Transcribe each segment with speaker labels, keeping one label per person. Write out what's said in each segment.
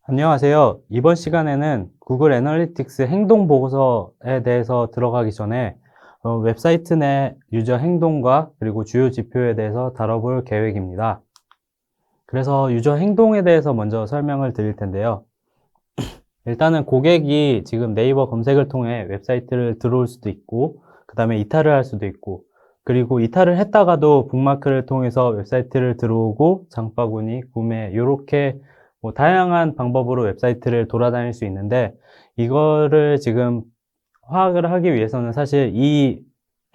Speaker 1: 안녕하세요. 이번 시간에는 구글 애널리틱스 행동 보고서에 대해서 들어가기 전에 웹사이트 내 유저 행동과 그리고 주요 지표에 대해서 다뤄볼 계획입니다. 그래서 유저 행동에 대해서 먼저 설명을 드릴 텐데요. 일단은 고객이 지금 네이버 검색을 통해 웹사이트를 들어올 수도 있고, 그 다음에 이탈을 할 수도 있고, 그리고 이탈을 했다가도 북마크를 통해서 웹사이트를 들어오고 장바구니, 구매 이렇게 다양한 방법으로 웹사이트를 돌아다닐 수 있는데, 이거를 지금 파악을 하기 위해서는 사실 이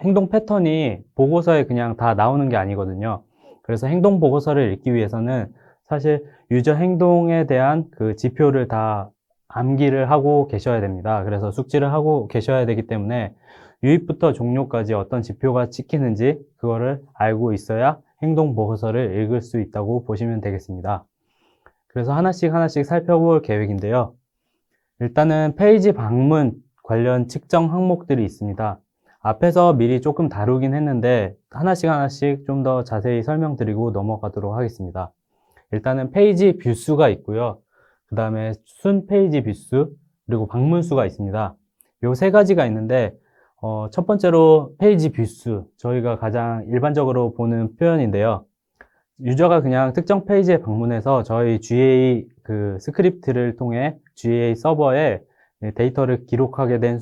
Speaker 1: 행동 패턴이 보고서에 그냥 다 나오는 게 아니거든요. 그래서 행동 보고서를 읽기 위해서는 사실 유저 행동에 대한 그 지표를 다 암기를 하고 계셔야 됩니다. 그래서 숙지를 하고 계셔야 되기 때문에 유입부터 종료까지 어떤 지표가 찍히는지 그거를 알고 있어야 행동 보고서를 읽을 수 있다고 보시면 되겠습니다. 그래서 하나씩 하나씩 살펴볼 계획인데요. 일단은 페이지 방문 관련 측정 항목들이 있습니다. 앞에서 미리 조금 다루긴 했는데 하나씩 하나씩 좀 더 자세히 설명드리고 넘어가도록 하겠습니다. 일단은 페이지 뷰수가 있고요. 그 다음에 순 페이지 뷰수, 그리고 방문수가 있습니다. 요 세 가지가 있는데 첫 번째로 페이지 뷰수, 저희가 가장 일반적으로 보는 표현인데요. 유저가 그냥 특정 페이지에 방문해서 저희 GA 그 스크립트를 통해 GA 서버에 데이터를 기록하게 된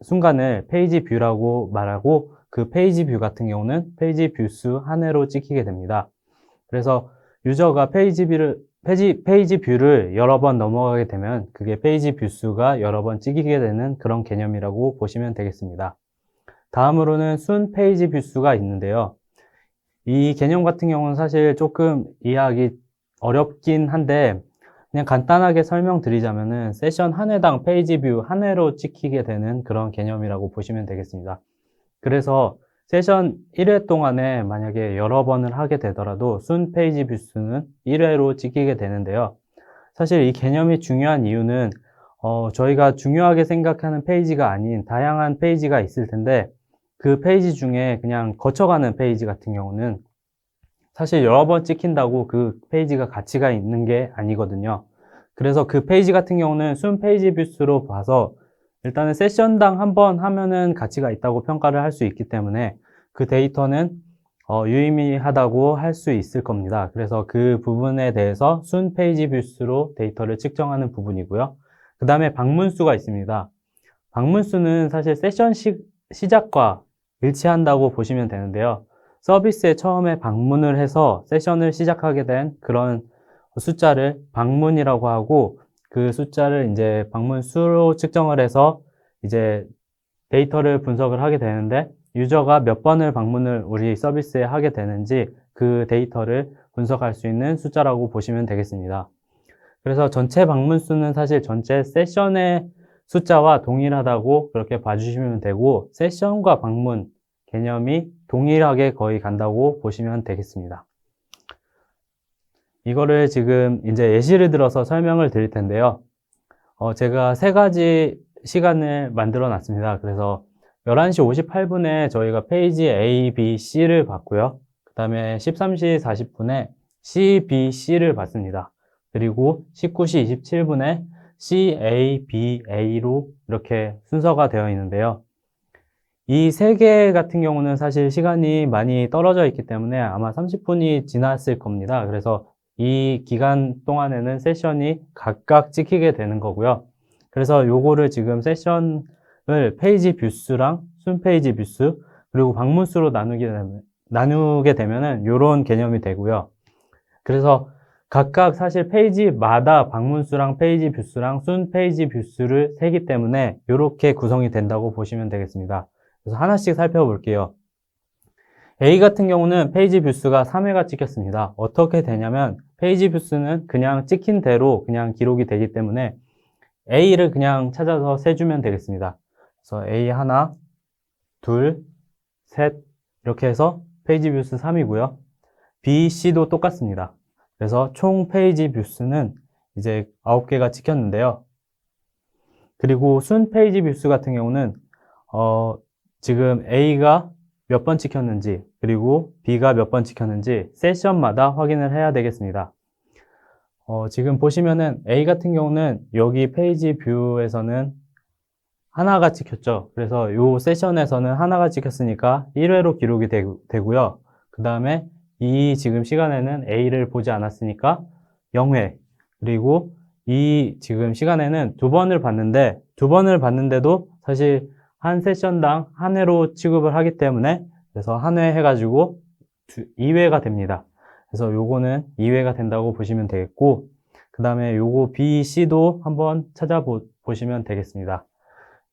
Speaker 1: 순간을 페이지 뷰라고 말하고, 그 페이지 뷰 같은 경우는 페이지 뷰수 한 회로 찍히게 됩니다. 그래서 유저가 페이지 뷰를 여러 번 넘어가게 되면 그게 페이지 뷰수가 여러 번 찍히게 되는 그런 개념이라고 보시면 되겠습니다. 다음으로는 순 페이지 뷰수가 있는데요. 이 개념 같은 경우는 사실 조금 이해하기 어렵긴 한데, 그냥 간단하게 설명드리자면은 세션 한 회당 페이지 뷰 한 회로 찍히게 되는 그런 개념이라고 보시면 되겠습니다. 그래서 세션 1회 동안에 만약에 여러 번을 하게 되더라도 순 페이지 뷰 수는 1회로 찍히게 되는데요. 사실 이 개념이 중요한 이유는 저희가 중요하게 생각하는 페이지가 아닌 다양한 페이지가 있을 텐데, 그 페이지 중에 그냥 거쳐가는 페이지 같은 경우는 사실 여러 번 찍힌다고 그 페이지가 가치가 있는 게 아니거든요. 그래서 그 페이지 같은 경우는 순 페이지 뷰수로 봐서 일단은 세션당 한 번 하면은 가치가 있다고 평가를 할 수 있기 때문에 그 데이터는 유의미하다고 할 수 있을 겁니다. 그래서 그 부분에 대해서 순 페이지 뷰수로 데이터를 측정하는 부분이고요. 그 다음에 방문수가 있습니다. 방문수는 사실 세션 시작과 일치한다고 보시면 되는데요. 서비스에 처음에 방문을 해서 세션을 시작하게 된 그런 숫자를 방문이라고 하고, 그 숫자를 이제 방문 수로 측정을 해서 이제 데이터를 분석을 하게 되는데, 유저가 몇 번을 방문을 우리 서비스에 하게 되는지 그 데이터를 분석할 수 있는 숫자라고 보시면 되겠습니다. 그래서 전체 방문 수는 사실 전체 세션의 숫자와 동일하다고 그렇게 봐주시면 되고, 세션과 방문 개념이 동일하게 거의 간다고 보시면 되겠습니다. 이거를 지금 이제 예시를 들어서 설명을 드릴 텐데요. 제가 세 가지 시간을 만들어 놨습니다. 그래서 11시 58분에 저희가 페이지 A, B, C를 봤고요. 그 다음에 13시 40분에 C, B, C를 봤습니다. 그리고 19시 27분에 C, A, B, A로 이렇게 순서가 되어 있는데요. 이 세 개 같은 경우는 사실 시간이 많이 떨어져 있기 때문에 아마 30분이 지났을 겁니다. 그래서 이 기간 동안에는 세션이 각각 찍히게 되는 거고요. 그래서 요거를 지금 세션을 페이지 뷰수랑 순 페이지 뷰수 그리고 방문수로 나누게 되면은 요런 개념이 되고요. 그래서 각각 사실 페이지마다 방문수랑 페이지 뷰수랑 순 페이지 뷰수를 세기 때문에 이렇게 구성이 된다고 보시면 되겠습니다. 그래서 하나씩 살펴볼게요. A 같은 경우는 페이지 뷰수가 3회가 찍혔습니다. 어떻게 되냐면 페이지 뷰수는 그냥 찍힌 대로 그냥 기록이 되기 때문에 A를 그냥 찾아서 세주면 되겠습니다. 그래서 A 하나, 둘, 셋 이렇게 해서 페이지 뷰수 3이고요. B, C도 똑같습니다. 그래서 총 페이지 뷰수는 이제 9개가 찍혔는데요. 그리고 순 페이지 뷰수 같은 경우는 지금 A가 몇 번 찍혔는지 그리고 B가 몇 번 찍혔는지 세션마다 확인을 해야 되겠습니다. 지금 보시면은 A 같은 경우는 여기 페이지 뷰에서는 하나가 찍혔죠. 그래서 이 세션에서는 하나가 찍혔으니까 1회로 기록이 되고요. 그 다음에 이 지금 시간에는 A를 보지 않았으니까 0회. 그리고 이 지금 시간에는 두 번을 봤는데도 사실 한 세션당 한 회로 취급을 하기 때문에 그래서 한 회 해가지고 2회가 됩니다. 그래서 요거는 2회가 된다고 보시면 되겠고, 그 다음에 요거 B, C도 한번 찾아보시면 되겠습니다.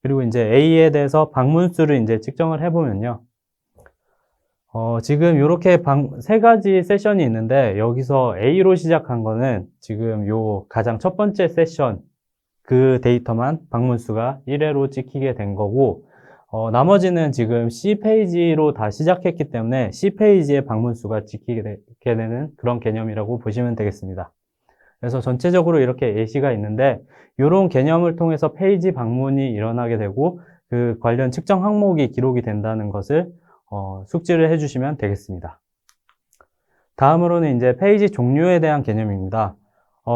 Speaker 1: 그리고 이제 A에 대해서 방문수를 이제 측정을 해보면요. 지금 이렇게 세 가지 세션이 있는데, 여기서 A로 시작한 거는 지금 요 가장 첫 번째 세션, 그 데이터만 방문수가 1회로 찍히게 된 거고, 나머지는 지금 C 페이지로 다 시작했기 때문에 C 페이지의 방문수가 찍히게 되는 그런 개념이라고 보시면 되겠습니다. 그래서 전체적으로 이렇게 예시가 있는데 이런 개념을 통해서 페이지 방문이 일어나게 되고 그 관련 측정 항목이 기록이 된다는 것을 숙지를 해주시면 되겠습니다. 다음으로는 이제 페이지 종류에 대한 개념입니다.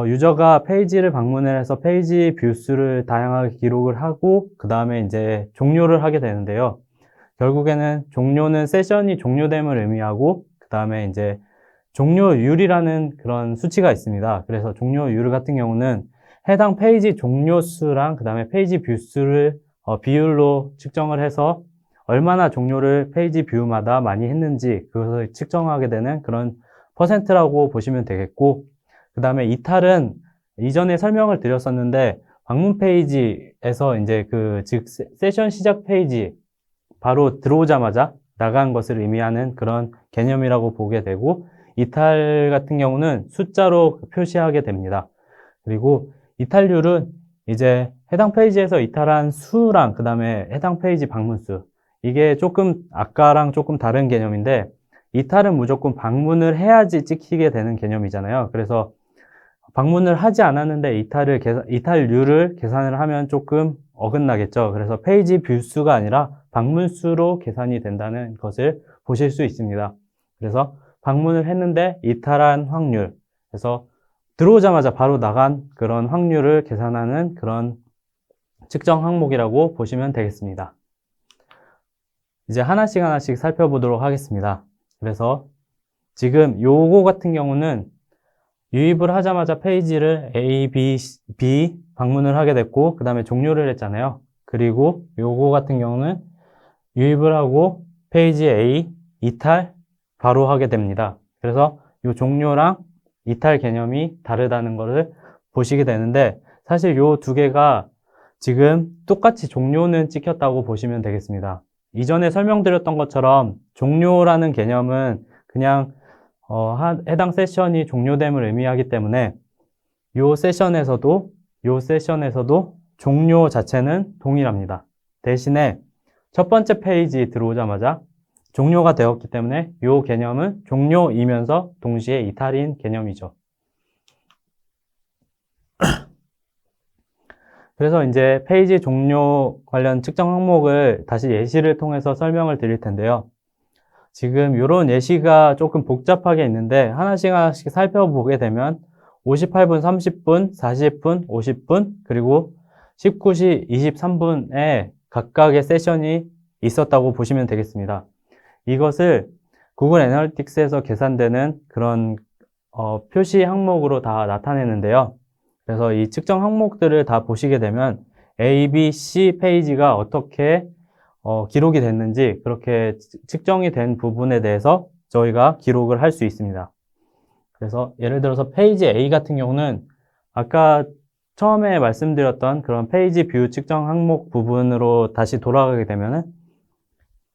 Speaker 1: 유저가 페이지를 방문을 해서 페이지 뷰 수를 다양하게 기록을 하고 그 다음에 이제 종료를 하게 되는데요. 결국에는 종료는 세션이 종료됨을 의미하고 그 다음에 이제 종료율이라는 그런 수치가 있습니다. 그래서 종료율 같은 경우는 해당 페이지 종료 수랑 그 다음에 페이지 뷰 수를 비율로 측정을 해서 얼마나 종료를 페이지 뷰마다 많이 했는지 그것을 측정하게 되는 그런 퍼센트라고 보시면 되겠고, 그 다음에 이탈은 이전에 설명을 드렸었는데 방문 페이지에서 이제 즉 세션 시작 페이지 바로 들어오자마자 나간 것을 의미하는 그런 개념이라고 보게 되고, 이탈 같은 경우는 숫자로 표시하게 됩니다. 그리고 이탈률은 이제 해당 페이지에서 이탈한 수랑 그 다음에 해당 페이지 방문수, 이게 조금 아까랑 조금 다른 개념인데 이탈은 무조건 방문을 해야지 찍히게 되는 개념이잖아요. 그래서 방문을 하지 않았는데 이탈률을 계산을 하면 조금 어긋나겠죠. 그래서 페이지 뷰수가 아니라 방문수로 계산이 된다는 것을 보실 수 있습니다. 그래서 방문을 했는데 이탈한 확률, 그래서 들어오자마자 바로 나간 그런 확률을 계산하는 그런 측정 항목이라고 보시면 되겠습니다. 이제 하나씩 살펴보도록 하겠습니다. 그래서 지금 요거 같은 경우는 유입을 하자마자 페이지를 A, B 방문을 하게 됐고 그 다음에 종료를 했잖아요. 그리고 요거 같은 경우는 유입을 하고 페이지 A 이탈 바로 하게 됩니다. 그래서 요 종료랑 이탈 개념이 다르다는 것을 보시게 되는데 사실 요 두 개가 지금 똑같이 종료는 찍혔다고 보시면 되겠습니다. 이전에 설명드렸던 것처럼 종료라는 개념은 그냥 해당 세션이 종료됨을 의미하기 때문에 요 세션에서도 종료 자체는 동일합니다. 대신에 첫 번째 페이지 들어오자마자 종료가 되었기 때문에 요 개념은 종료이면서 동시에 이탈인 개념이죠. 그래서 이제 페이지 종료 관련 측정 항목을 다시 예시를 통해서 설명을 드릴 텐데요. 지금 이런 예시가 조금 복잡하게 있는데 하나씩 살펴보게 되면 58분, 30분, 40분, 50분, 그리고 19시 23분에 각각의 세션이 있었다고 보시면 되겠습니다. 이것을 구글 애널리틱스에서 계산되는 그런 표시 항목으로 다 나타내는데요. 그래서 이 측정 항목들을 다 보시게 되면 A, B, C 페이지가 어떻게 기록이 됐는지 그렇게 측정이 된 부분에 대해서 저희가 기록을 할 수 있습니다. 그래서 예를 들어서 페이지 A 같은 경우는 아까 처음에 말씀드렸던 그런 페이지 뷰 측정 항목 부분으로 다시 돌아가게 되면은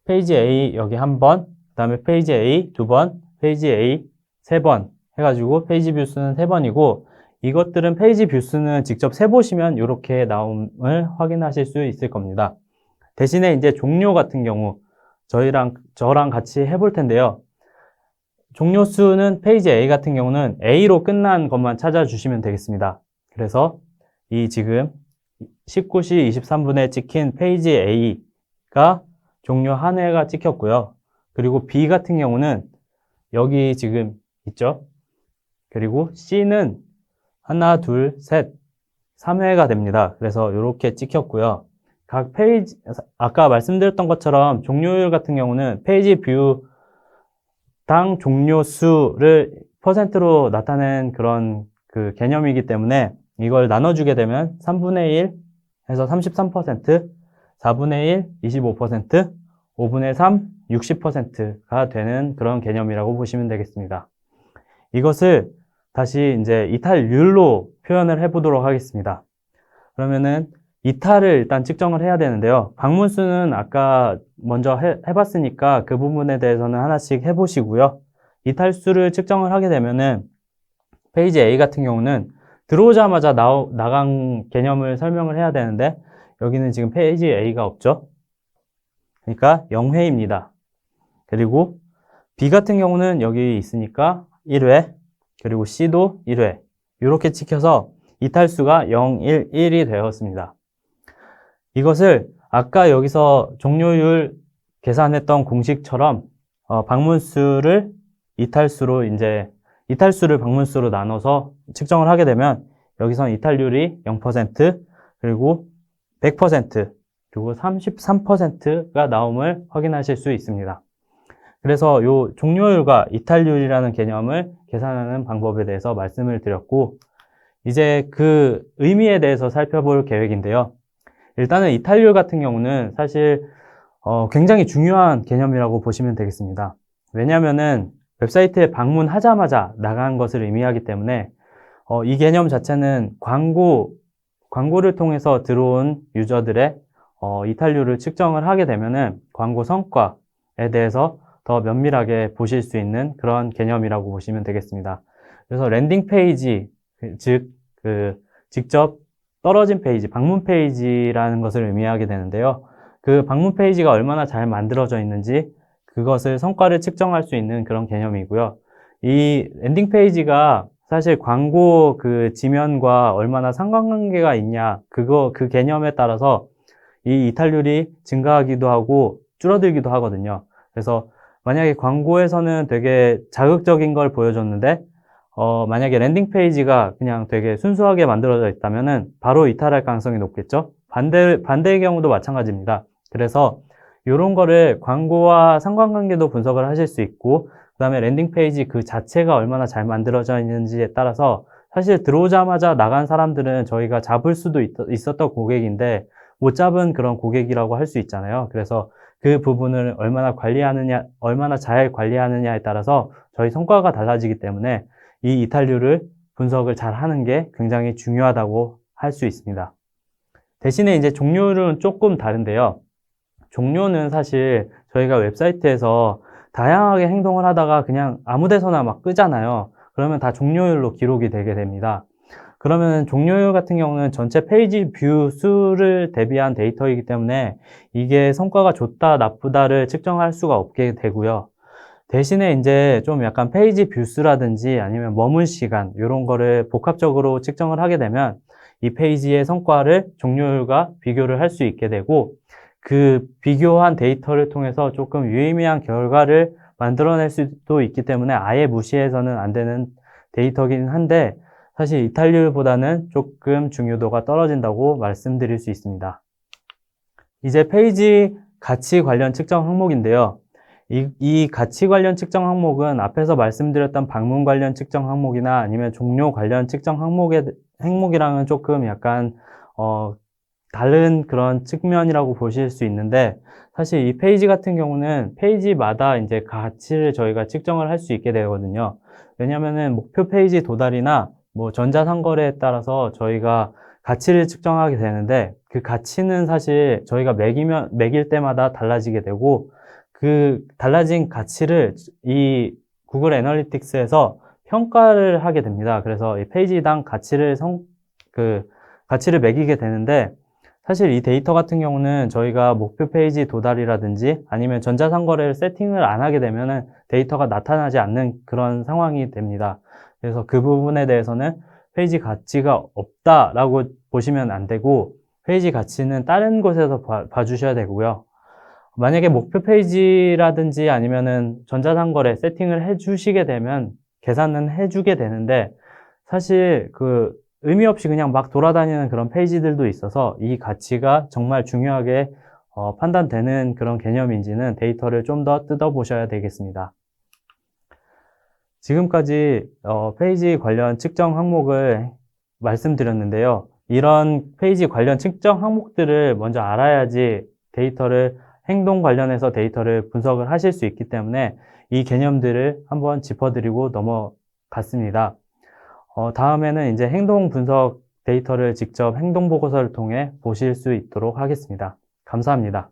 Speaker 1: 페이지 A 여기 한 번, 그 다음에 페이지 A 두 번, 페이지 A 세 번 해가지고 페이지 뷰 수는 3번이고 이것들은 페이지 뷰 수는 직접 세보시면 이렇게 나옴을 확인하실 수 있을 겁니다. 대신에 이제 종료 같은 경우 저랑 같이 해볼 텐데요. 종료 수는 페이지 A 같은 경우는 A로 끝난 것만 찾아주시면 되겠습니다. 그래서 이 지금 19시 23분에 찍힌 페이지 A가 종료 한 회가 찍혔고요. 그리고 B 같은 경우는 여기 지금 있죠. 그리고 C는 하나, 둘, 셋, 3회가 됩니다. 그래서 이렇게 찍혔고요. 각 페이지, 아까 말씀드렸던 것처럼 종료율 같은 경우는 페이지 뷰당 종료 수를 퍼센트로 나타낸 그런 그 개념이기 때문에 이걸 나눠주게 되면 3분의 1 해서 33%, 4분의 1, 25%, 5분의 3, 60%가 되는 그런 개념이라고 보시면 되겠습니다. 이것을 다시 이제 이탈률로 표현을 해보도록 하겠습니다. 그러면은 이탈을 일단 측정을 해야 되는데요. 방문수는 아까 먼저 해봤으니까 그 부분에 대해서는 하나씩 해보시고요. 이탈수를 측정을 하게 되면은 페이지 A 같은 경우는 들어오자마자 나간 개념을 설명을 해야 되는데 여기는 지금 페이지 A가 없죠. 그러니까 0회입니다. 그리고 B 같은 경우는 여기 있으니까 1회, 그리고 C도 1회. 이렇게 찍혀서 이탈수가 0, 1, 1이 되었습니다. 이것을 아까 여기서 종료율 계산했던 공식처럼 방문수를 이탈수를 방문수로 나눠서 측정을 하게 되면 여기선 이탈률이 0%, 그리고 100%, 그리고 33%가 나옴을 확인하실 수 있습니다. 그래서 이 종료율과 이탈률이라는 개념을 계산하는 방법에 대해서 말씀을 드렸고, 이제 그 의미에 대해서 살펴볼 계획인데요. 일단은 이탈률 같은 경우는 사실 굉장히 중요한 개념이라고 보시면 되겠습니다. 왜냐하면은 웹사이트에 방문하자마자 나간 것을 의미하기 때문에 이 개념 자체는 광고를 통해서 들어온 유저들의 이탈률을 측정을 하게 되면은 광고 성과에 대해서 더 면밀하게 보실 수 있는 그런 개념이라고 보시면 되겠습니다. 그래서 랜딩 페이지, 즉 직접 떨어진 페이지, 방문 페이지라는 것을 의미하게 되는데요. 그 방문 페이지가 얼마나 잘 만들어져 있는지 그것을 성과를 측정할 수 있는 그런 개념이고요. 이 랜딩 페이지가 사실 광고 그 지면과 얼마나 상관관계가 있냐, 그 개념에 따라서 이 이탈률이 증가하기도 하고 줄어들기도 하거든요. 그래서 만약에 광고에서는 되게 자극적인 걸 보여줬는데 만약에 랜딩 페이지가 그냥 되게 순수하게 만들어져 있다면은 바로 이탈할 가능성이 높겠죠. 반대의 경우도 마찬가지입니다. 그래서 이런 거를 광고와 상관관계도 분석을 하실 수 있고, 그 다음에 랜딩 페이지 그 자체가 얼마나 잘 만들어져 있는지에 따라서 사실 들어오자마자 나간 사람들은 저희가 잡을 수도 있었던 고객인데 못 잡은 그런 고객이라고 할 수 있잖아요. 그래서 그 부분을 얼마나 잘 관리하느냐에 따라서 저희 성과가 달라지기 때문에 이 이탈률을 분석을 잘 하는 게 굉장히 중요하다고 할 수 있습니다. 대신에 이제 종료율은 조금 다른데요. 종료는 사실 저희가 웹사이트에서 다양하게 행동을 하다가 그냥 아무 데서나 막 끄잖아요. 그러면 다 종료율로 기록이 되게 됩니다. 그러면 종료율 같은 경우는 전체 페이지 뷰 수를 대비한 데이터이기 때문에 이게 성과가 좋다, 나쁘다를 측정할 수가 없게 되고요. 대신에 이제 좀 약간 페이지 뷰 수라든지 아니면 머문 시간 이런 거를 복합적으로 측정을 하게 되면 이 페이지의 성과를 종료율과 비교를 할 수 있게 되고, 그 비교한 데이터를 통해서 조금 유의미한 결과를 만들어낼 수도 있기 때문에 아예 무시해서는 안 되는 데이터긴 한데, 사실 이탈률보다는 조금 중요도가 떨어진다고 말씀드릴 수 있습니다. 이제 페이지 가치 관련 측정 항목인데요. 이 가치 관련 측정 항목은 앞에서 말씀드렸던 방문 관련 측정 항목이나 아니면 종료 관련 측정 항목이랑은 조금 약간 다른 그런 측면이라고 보실 수 있는데, 사실 이 페이지 같은 경우는 페이지마다 이제 가치를 저희가 측정을 할 수 있게 되거든요. 왜냐면은 목표 페이지 도달이나 뭐 전자상거래에 따라서 저희가 가치를 측정하게 되는데, 그 가치는 사실 저희가 매길 때마다 달라지게 되고, 그 달라진 가치를 이 구글 애널리틱스에서 평가를 하게 됩니다. 그래서 이 페이지당 가치를 매기게 되는데, 사실 이 데이터 같은 경우는 저희가 목표 페이지 도달이라든지 아니면 전자상거래를 세팅을 안 하게 되면은 데이터가 나타나지 않는 그런 상황이 됩니다. 그래서 그 부분에 대해서는 페이지 가치가 없다라고 보시면 안 되고, 페이지 가치는 다른 곳에서 봐주셔야 되고요. 만약에 목표 페이지라든지 아니면은 전자상거래 세팅을 해주시게 되면 계산은 해주게 되는데, 사실 의미 없이 그냥 막 돌아다니는 그런 페이지들도 있어서 이 가치가 정말 중요하게 판단되는 그런 개념인지는 데이터를 좀 더 뜯어보셔야 되겠습니다. 지금까지 페이지 관련 측정 항목을 말씀드렸는데요. 이런 페이지 관련 측정 항목들을 먼저 알아야지 행동 관련해서 데이터를 분석을 하실 수 있기 때문에 이 개념들을 한번 짚어드리고 넘어갔습니다. 다음에는 이제 행동 분석 데이터를 직접 행동 보고서를 통해 보실 수 있도록 하겠습니다. 감사합니다.